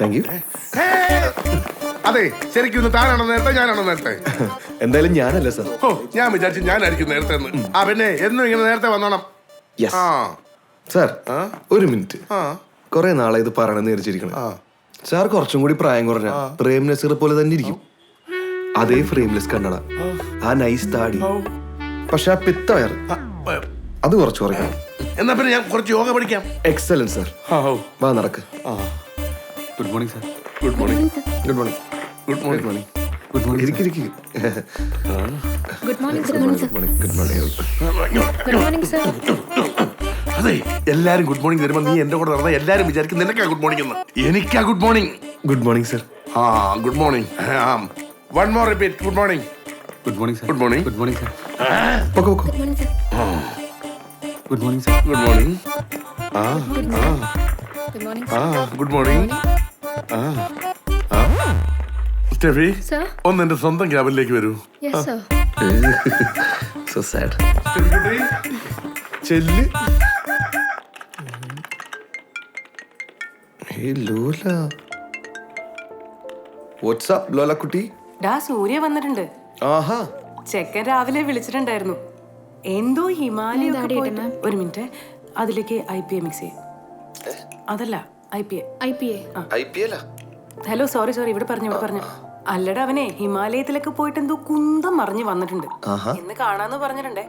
Thank you. അതെ, ശരിക്കും താനാണോ നേരത്തെ, ഞാനാണോ നേരത്തെ? എന്തായാലും ഞാനല്ല സാർ. ഓ, ഞാൻ വിചാരിച്ചു ഞാനായിരിക്കും നേരത്തെ. ആ പിന്നെ എന്നും ഇങ്ങനെ നേരത്തെ വന്നോണം. ആ സാർ ഒരു മിനിറ്റ്. കുറെ നാളെ ഇത് പറയണമെന്ന് വിചാരിച്ചിരിക്കണം. സാർ കുറച്ചും കൂടി പ്രായം കുറഞ്ഞ പ്രേം നസീർ പോലെ തന്നെ ഇരിക്കും. അതേ ഫ്രെയിംലെസ് കണ്ണട, ആ നൈസ് താടി, പക്ഷെ ആ പിത്ത വയർ അത് കുറച്ച് കുറയ്ക്കണം. എന്നാ പിന്നെ ഞാൻ കുറച്ച് യോഗ പഠിക്കാം. Excellent sir. വാ നടക്ക്. Good morning sir. Good morning. Good morning. Good morning. Good morning. ഇരിക്കിരിക്കും. Good morning sir. Good morning. Good morning. Good morning sir. അതെ, എല്ലാരും ഗുഡ് മോർണിംഗ് തരുമ്പോ നീ എന്റെ കൂടെ നടന്ന എല്ലാരും വിചാരിക്കും നിനക്കാ ഗുഡ് മോർണിംഗ് എന്ന്. എനിക്കാ good morning. Good morning sir. ആ good morning. One more repeat. Good morning. Good morning sir. Good morning. Good morning sir. പൊക്കോ പൊക്കോ. Good morning sir. Good morning sir. Good morning. Good morning good morning. Steffi, sir. ഒന്ന് എന്റെ സ്വന്തം ക്യാബിനിലേക്ക് വരൂ. Yes sir. So sad. Steffi കുട്ടി, ചെല്ല്. Hey Lola. What's up Lola കുട്ടി? ഡാ സൂര്യ വന്നിട്ടുണ്ട്. ആഹാ. ചെക്കൻ രാവിലെ വിളിച്ചിട്ടുണ്ടായിരുന്നു. എന്തോ ഹിമാലയ ഒരു മിനിറ്റ്, അതിലേക്ക് IPA മിക്സ് ചെയ്യും. അതല്ല IPA. IPL ഹലോ, സോറി ഇവിടെ പറഞ്ഞു. അല്ലടാ, അവനെ ഹിമാലയത്തിലൊക്കെ പോയിട്ട് എന്തോ കുന്തം മറിഞ്ഞ് വന്നിട്ടുണ്ട്. ഇന്ന് കാണാന്ന് പറഞ്ഞിട്ടുണ്ടേ.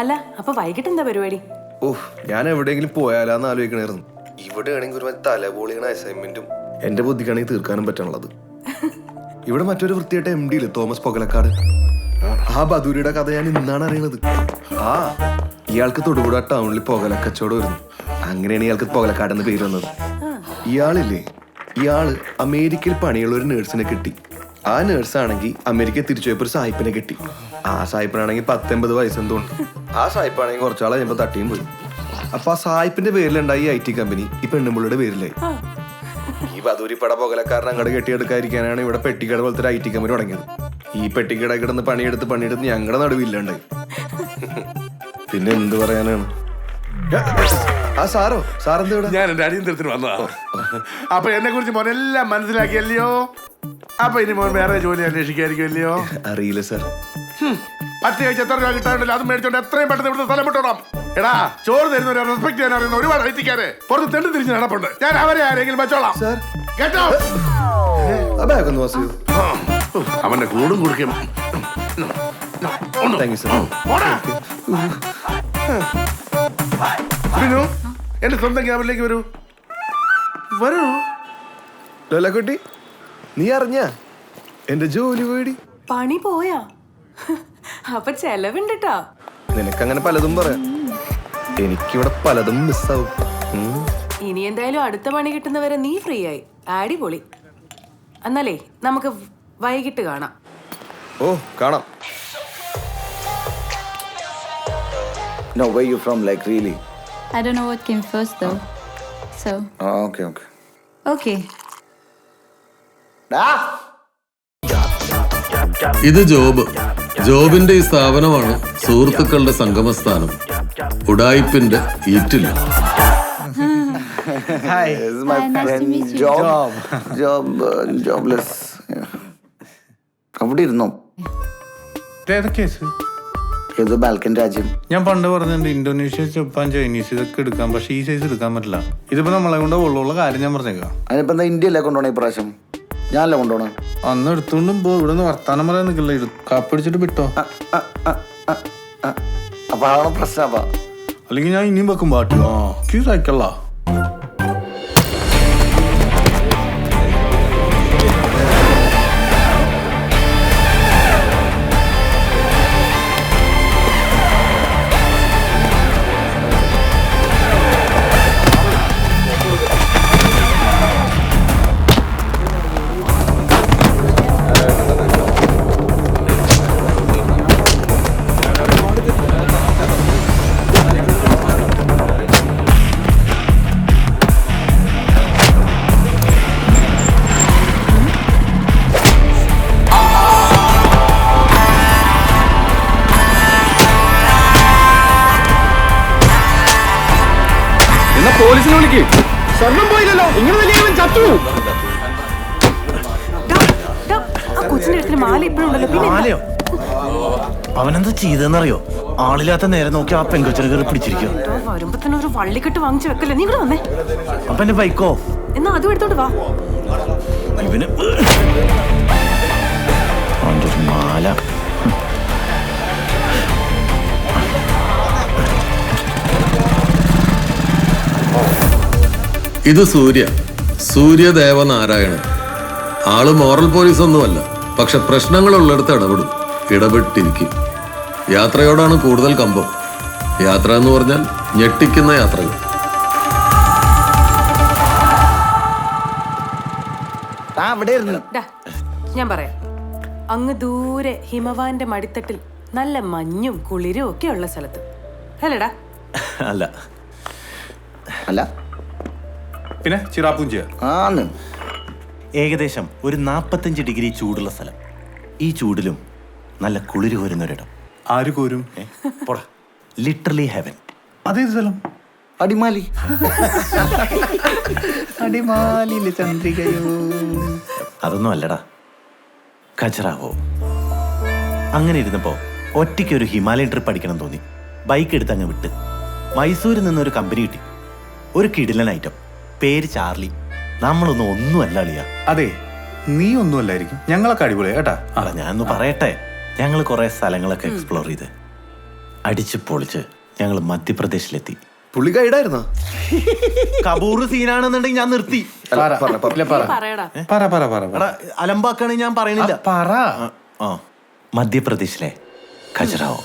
അല്ല, അപ്പൊ വൈകിട്ട് എന്താ പരിപാടി? ഓഹ്, ഞാൻ എവിടെയെങ്കിലും പോയാലാന്ന് ആലോചിക്കണായിരുന്നു. ഇവിടെ ആണെങ്കിൽ ഒരു തലപൊളിയണ അസൈൻമെന്റും എന്റെ ബുദ്ധിക്കാണെങ്കിൽ തീർക്കാനും പറ്റാനുള്ളത്. ഇവിടെ മറ്റൊരു വൃത്തിയായിട്ട് MD ഇല്ലേ, തോമസ് പൊകലക്കാട്. ആ ബദൂരിയുടെ കഥ ഞാൻ ഇന്നാണ് അറിയണത്. ഇയാൾക്ക് തൊടുപുഴ ടൗണിൽ പൊകലക്കച്ചവടം വരുന്നു. അങ്ങനെയാണ് ഇയാൾക്ക് പൊകലക്കാട് എന്ന് പേര് വന്നത്. ഇയാള് അമേരിക്കയിൽ പണിയുള്ള ഒരു നേഴ്സിനെ കിട്ടി. ആ നേഴ്സാണെങ്കിൽ അമേരിക്കയിൽ തിരിച്ചു പോയപ്പോ ഒരു സായിപ്പിനെ കിട്ടി. ആ സായിപ്പിനാണെങ്കിൽ 19 വയസ്സെന്തോണ്ട്. ആ സായിപ്പാണെങ്കിൽ കുറച്ചാളെ കഴിയുമ്പോൾ തട്ടിയും പോയി. അപ്പൊ ആ സായിപ്പിന്റെ പേരിലുണ്ടായി IT കമ്പനി ഈ പെണ്ണുമ്പിള്ളിയുടെ പേരിലായി. ഈ ബദൂരിപ്പട പൊകലക്കാരൻ അങ്ങോട്ട് കെട്ടിയെടുക്കാതിരിക്കാനാണ് ഇവിടെ പെട്ടിക്കട പോലത്തെ ഒരു IT കമ്പനി തുടങ്ങിയത്. ഈ പെട്ടിക്കട കിടന്ന് പണിയെടുത്ത് ഞങ്ങളുടെ നടുവില്ലാണ്ടായി. പിന്നെ എന്ത് പറയാനാണ്. ആ സാറെന്താ ഇവിടെ? ഞാൻ എന്റെ അടിയന്തരത്തിന് വന്നതാ. അപ്പൊ എന്നെ കുറിച്ച് മോനെല്ലാം മനസ്സിലാക്കിയല്ലയോ? അപ്പൊ ഇനി മോൻ വേറെ ജോലി അന്വേഷിക്കായിരിക്കുമല്ലയോ? അറിയില്ല സാർ. 10 കഴിച്ച് എത്ര രൂപ കിട്ടാണ്ടല്ലോ, അത് മേടിച്ചോണ്ട് എത്രയും പെട്ടെന്ന് ഇവിടുത്തെ സ്ഥലം വിട്ടോണം. എടാ, ചോറ് തരുന്നവരെ റെസ്പെക്ട് ചെയ്യാൻ അറിയുന്ന ഒരുപാട് ഐറ്റിക്കാരെ പുറത്ത് തെണ്ടി തിരിച്ച് നടപ്പുണ്ട്. ഞാൻ അവരെ ആരെങ്കിലും വെച്ചോളാം കേട്ടോ. അവന്റെ കൂടും കുടിക്കും. എന്റെ സ്വന്തം ക്യാബിലേക്ക് വരൂ. ലോലക്കുട്ടി, നീ അറിഞ്ഞ എന്റെ ജോലി പേടി പണി പോയാ? അപ്പൊ ചെലവുണ്ട് ട്ടോ. നിനക്കങ്ങനെ പലതും പറയാം, എനിക്കിവിടെ പലതും മിസ്സാവും. ഇനി എന്തായാലും അടുത്ത പണി കിട്ടുന്നവരെ നീ ഫ്രീ ആയി. അടിപൊളി. എന്നാലേ നമുക്ക് വൈകിട്ട് കാണാം. ഓ, കാണാം. No, where you from, like really? I don't know what came first though. So. Oh, okay. Okay. ഇത് ജോബിന്റെ ഈ സ്ഥാപനമാണ് സുഹൃത്തുക്കളുടെ സംഗമസ്ഥാനം. ഉഡായിപ്പിന്റെ ഈറ്റില്ല. Hi, this is my friend Jobless. അവിടെ ഇരുന്നോ? ഏതോ ബാൽക്കൻ രാജ്യം. ഞാൻ പണ്ട് പറഞ്ഞിട്ടുണ്ട് ഇന്തോനേഷ്യ, ജപ്പാൻ, ചൈനീസ് ഇതൊക്കെ എടുക്കാം, പക്ഷെ ഈ സൈസ് എടുക്കാൻ പറ്റില്ല. ഇതിപ്പോ നമ്മളെ കൊണ്ട് ഉള്ള കാര്യം ഞാൻ പറഞ്ഞേക്കാം. അതിനിപ്പോ എന്താ ഇന്ത്യയല്ലേ കൊണ്ടുപോണേ ഇപ്രാവശ്യം? ഞാനല്ലേ കൊണ്ടുപോണേ? അന്ന് എടുത്തോണ്ടും പോ, ഇവിടെ നിന്ന് വർത്താനം പറയാൻ നിൽക്കില്ല. കാപ്പിടിച്ചിട്ട് വിട്ടോ. അപ്പൊ അതാണ് പ്രശ്നം. അല്ലെങ്കിൽ ഞാൻ ഇനിയും വെക്കും പാട്ട്. സൈക്കിള പോലീസിനെ വിളിക്ക്. സ്വർണം പോയില്ലല്ലോ, ഇങ്ങനെ ചത്തു. കൊച്ചിന്റെ അടുത്ത് മാല ഇപ്പോഴും ഉണ്ടല്ലോ. പിന്നെ എന്താ? മാലയോ? അവനെന്താ ചെയ്തെന്നറിയോ? ആളില്ലാത്ത നേരെ നോക്കി ആ പെങ്കൊച്ചിനെ കയറി പിടിച്ചിരിക്കും. കേട്ടോ, വരുമ്പോ തന്നെ ഒരു വള്ളിക്കെട്ട് വാങ്ങിച്ചു വെക്കല്ലേ. നീ ഇവിടെ വന്നേ. അപ്പൊ എന്റെ ബൈക്കോ? എന്നാ അതും എടുത്തോട്ട് വാ. ഇവന് അവന്റെ ഒരു മാല. ഇത് സൂര്യദേവനാരായണൻ. ആള് മോറൽ പോലീസ് ഒന്നുമല്ല, പക്ഷെ പ്രശ്നങ്ങളുള്ളിടത്ത് ഇടപെട്ടിരിക്കും. യാത്രയോടാണ് കൂടുതൽ കമ്പം. യാത്ര എന്ന് പറഞ്ഞാൽ ഞെട്ടിക്കുന്ന യാത്രകൾ. ഡാ, ഞാൻ പറയാം. അങ്ങ് ദൂരെ ഹിമവാന്റെ മടിത്തട്ടിൽ നല്ല മഞ്ഞും കുളിരും ഒക്കെ ഉള്ള സ്ഥലത്ത് അല്ലടാ? അല്ല അല്ല പിന്നെ ചിറാപ്പൂഞ്ചിയ ആന്ന്. ഏകദേശം ഒരു 45 ഡിഗ്രി ചൂടുള്ള സ്ഥലം. ഈ ചൂടിലും നല്ല കുളിര് കോരുന്നൊരിടം. ആര് കോരും? പോടാ, ലിറ്ററലി ഹെവൻ. അതേത് സ്ഥലം? അടിമാലി. അടിമാലിയിലെ ചന്ദ്രികയോ. അതൊന്നും അല്ലടാ, ഖജറാവോ. അങ്ങനെ ഇരുന്നപ്പോ ഒറ്റയ്ക്ക് ഒരു ഹിമാലയൻ ട്രിപ്പ് അടിക്കണം തോന്നി. ബൈക്ക് എടുത്ത് അങ്ങ് വിട്ട് മൈസൂരിൽ നിന്നൊരു കമ്പനി കിട്ടി. ഒരു കിടിലൻ ഐറ്റം, പേര് ചാർലി. നമ്മളൊന്നും ഒന്നുമല്ല അളിയാ. അതെ, നീ ഒന്നുമല്ലായിരിക്കും. ഞങ്ങളൊക്കെ അടിപൊളിയാ കേട്ടാ. അല്ല, ഞാനൊന്ന് പറയട്ടെ. ഞങ്ങൾ കുറെ സ്ഥലങ്ങളൊക്കെ എക്സ്പ്ലോർ ചെയ്ത് അടിച്ചു പൊളിച്ച് ഞങ്ങൾ മധ്യപ്രദേശിലെത്തി. പുള്ളി ഗൈഡായിരുന്നോ? കബൂർ സീനാണെന്നുണ്ടെങ്കിൽ ഞാൻ നിർത്തി. പറയടാ. എടാ, അലമ്പാക്കാണെങ്കിൽ ഞാൻ പറയണില്ല. ആ, മധ്യപ്രദേശിലെ ഖജറാവോ.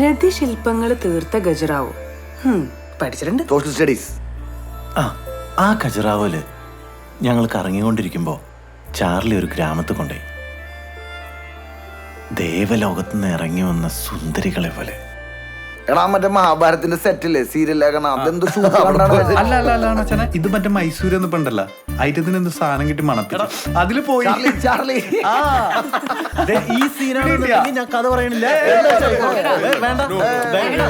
രതിശില്പങ്ങൾ തീർത്ത ഖജറാവോ. പഠിച്ചിട്ടുണ്ട്. Social studies. ആ ഖജറാവോല് ഞങ്ങൾ കറങ്ങിക്കൊണ്ടിരിക്കുമ്പോ ചാർലി ഒരു ഗ്രാമത്തിൽ കൊണ്ടേ. ദേവലോകത്തുനിന്ന് ഇറങ്ങി വന്ന സുന്ദരികളെ പോലെ. എടാ, മറ്റേ മഹാഭാരതത്തിന്റെ സെറ്റില്ലേ, സീരിയലാക്കണം. അതെന്ത് ഷൂട്ട് കണ്ടാണ്. അല്ല, ഇത് മറ്റേ മൈസൂർ എന്ന് പണ്ടല്ല. ഐറ്റത്തിന് എന്ത് സാധനം കിട്ടി മണപ്പിച്ചു. അതില് പോയി ചാർലി. ഈ സീനാണെന്നുണ്ടെങ്കിൽ ഞാൻ കഥ പറയണില്ല. വേണ്ട,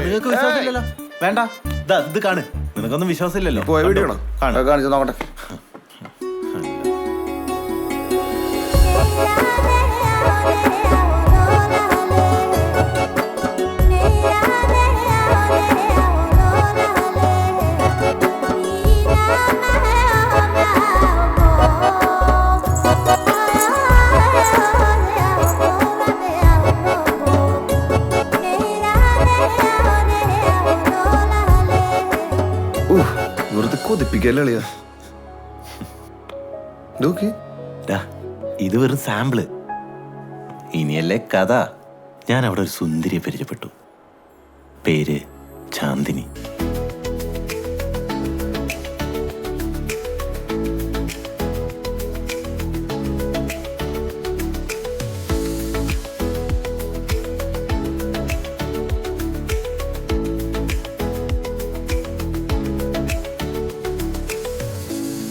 നിങ്ങൾക്ക് വിശ്വാസമില്ലല്ലോ. വേണ്ട, ഇത് കാണ്. നിനക്കൊന്നും വിശ്വാസമില്ലല്ലോ. പോയ വീഡിയോ കാണിച്ചു നോക്കട്ടെ. വെറുതെ കൊതിപ്പിക്കല്ലേ. ഇത് വെറും സാമ്പിള്. ഇനിയല്ലേ കഥ. ഞാൻ അവിടെ ഒരു സുന്ദരിയെ പരിചയപ്പെട്ടു. പേര് ചാന്ദിനി.